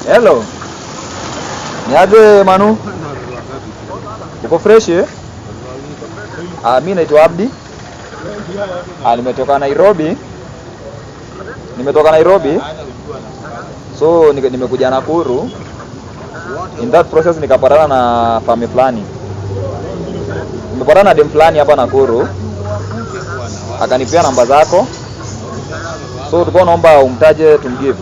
Hello. Niaje Manu? Uko fresh eh? Mimi naitwa Abdi. Nimetoka Nairobi. So nimekuja Nakuru. In that process nikapatana na family fulani. Nimepatana na dem fulani hapa Nakuru. Akanipea namba zako. So tulikuwa naomba umtaje tumgift.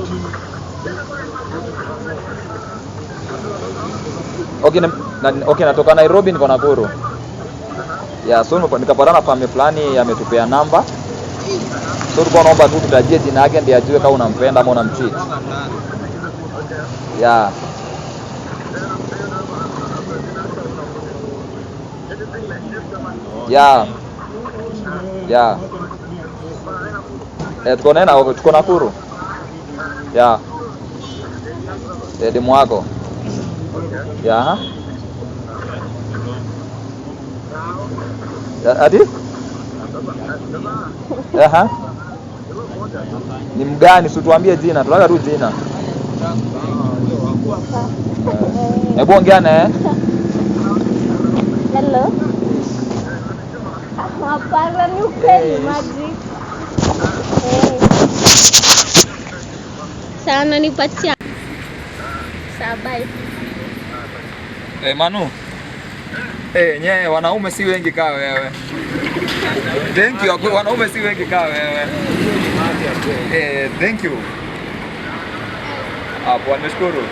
Okay, natoka Nairobi niko Nakuru. So nikapatana na family fulani ametupea namba. So tulikuwa naomba tu tutajie jina yake ndiye ajue kama unampenda ama unamcheat. Tuko Nakuru. Demu wako. Ati? Ni mgani? Si tuambie jina, tunataka tu jina. Hebu ongea naye. Hello. Hapana, ni ukweli magic. Sana nipatia. Sabai. Manu. Nye wanaume si wengi kama wewe. Thank you. Wanaume si wengi kama wewe. Thank you. Hapo nimeshukuru.